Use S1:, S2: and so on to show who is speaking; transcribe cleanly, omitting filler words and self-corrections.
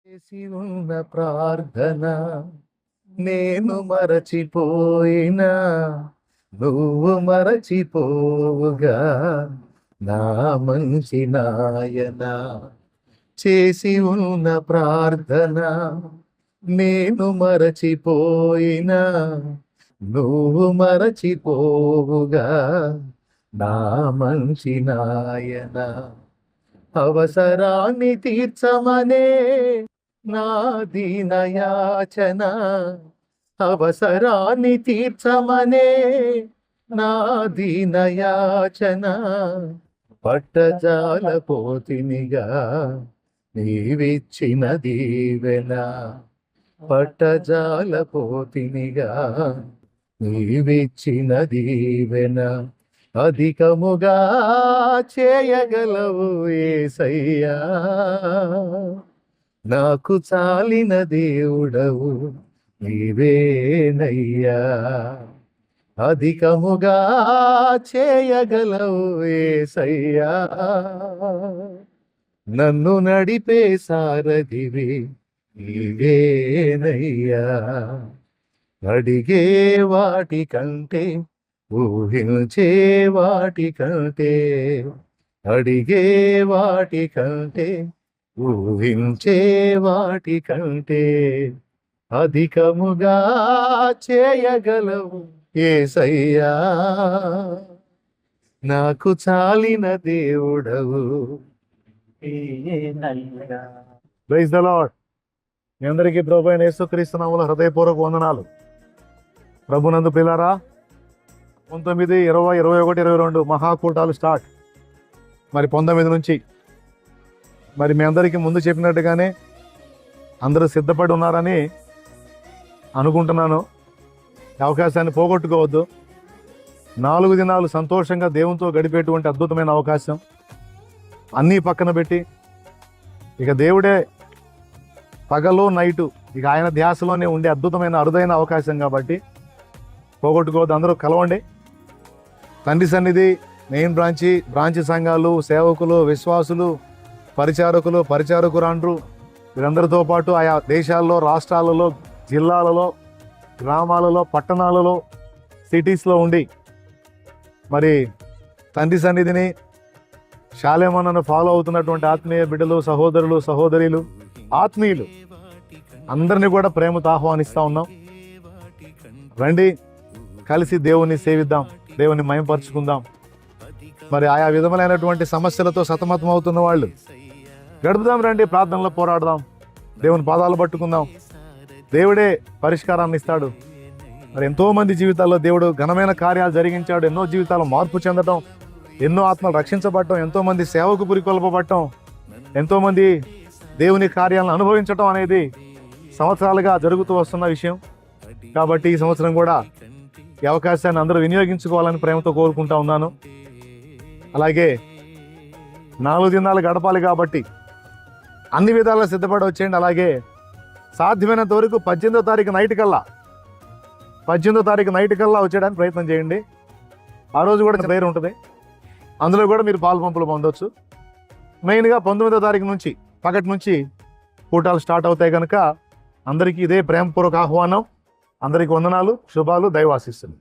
S1: చేసి ఉన్న ప్రార్థన నేను మరచిపోయినా నువ్వు మరచిపోవుగా నా మంచి నాయన. చేసి ఉన్న ప్రార్థన నేను మరచిపోయినా నువ్వు మరచిపోవుగా నా మంచి నాయన. అవసరాన్ని తీర్చమనే నా దీనయాచన, అవసరాన్ని తీర్చమనే నా దీనయాచన. పట్టజాల పోతినిగా నీవిచ్చిన దీవెన, పట్టజాల పోతినిగా నీవిచ్చిన దీవెన. అధికముగా చేయగలవు యేసయ్యా, నాకు చాలిన దేవుడవు నీవేనయ్యా. అధికముగా చేయగలవు యేసయ్యా, నన్ను నడిపే సారథివి నీవేనయ్యా. అడిగే వాటి కంటే ఊహించే వాటి కంటే, అడిగే వాటి కంటే ఊహించే వాటి కంటే అధికముగా చేయగలవు యేసయ్యా, నాకు చాలిన దేవుడవు. Praise the lord. మీ అందరికీ ప్రభువైన యేసుక్రీస్తు నామములో హృదయపూర్వక వందనాలు. ప్రభునందు ప్రియులారా, 19, 20, 21, 22 మహాకూటాలు స్టార్ట్. మరి 19 నుంచి మరి మీ అందరికీ ముందు చెప్పినట్టుగానే అందరూ సిద్ధపడి ఉన్నారని అనుకుంటున్నాను. అవకాశాన్ని పోగొట్టుకోవద్దు. 4 దినాలు సంతోషంగా దేవునితో గడిపేటువంటి అద్భుతమైన అవకాశం. అన్నీ పక్కన పెట్టి ఇక దేవుడే పగలు నైటు ఇక ఆయన ధ్యాసలోనే ఉండే అద్భుతమైన అరుదైన అవకాశం కాబట్టి పోగొట్టుకోవద్దు. అందరూ కలవండి. తండ్రి సన్నిధి, మెయిన్ బ్రాంచి సంఘాలు, సేవకులు, విశ్వాసులు, పరిచారకులు, పరిచారకురాండ్రు వీరందరితో పాటు ఆయా దేశాల్లో, రాష్ట్రాలలో, జిల్లాలలో, గ్రామాలలో, పట్టణాలలో, సిటీస్లో ఉండి మరి తండ్రి సన్నిధిని, శాలేమన్నను ఫాలో అవుతున్నటువంటి ఆత్మీయ బిడ్డలు, సహోదరులు, సహోదరులు, ఆత్మీయులు అందరినీ కూడా ప్రేమతో ఆహ్వానిస్తూ ఉన్నాం. రండి, కలిసి దేవుణ్ణి సేవిద్దాం, దేవుని మయంపరుచుకుందాం. మరి ఆయా విధములైనటువంటి సమస్యలతో సతమతం అవుతున్న వాళ్ళు గడుపుదాం, రండి, ప్రార్థనలో పోరాడదాం, దేవుని పాదాలు పట్టుకుందాం. దేవుడే పరిష్కారాన్ని ఇస్తాడు. మరి ఎంతోమంది జీవితాల్లో దేవుడు ఘనమైన కార్యాలు జరిగించాడు. ఎన్నో జీవితాలు మార్పు చెందటం, ఎన్నో ఆత్మలు రక్షించబడటం, ఎంతోమంది సేవకు పురికొల్పబడటం, ఎంతోమంది దేవుని కార్యాలను అనుభవించటం అనేది సంవత్సరాలుగా జరుగుతూ వస్తున్న విషయం. కాబట్టి ఈ సంవత్సరం కూడా ఈ అవకాశాన్ని అందరూ వినియోగించుకోవాలని ప్రేమతో కోరుకుంటా ఉన్నాను. అలాగే 4 దినాలు గడపాలి కాబట్టి అన్ని విధాలా సిద్ధపడి వచ్చేయండి. అలాగే సాధ్యమైనంత వరకు 18వ తారీఖు నైట్ కల్లా వచ్చేయడానికి ప్రయత్నం చేయండి. ఆ రోజు కూడా ప్రేయర్ ఉంటుంది, అందులో కూడా మీరు పాలు పంపులు పొందవచ్చు. మెయిన్గా 19వ తారీఖు నుంచి పగటి నుంచి కూటాలు స్టార్ట్ అవుతాయి కనుక అందరికీ ఇదే ప్రేమపూర్వక ఆహ్వానం. అందరికీ వందనాలు, శుభాలు, దైవాశీస్సులు.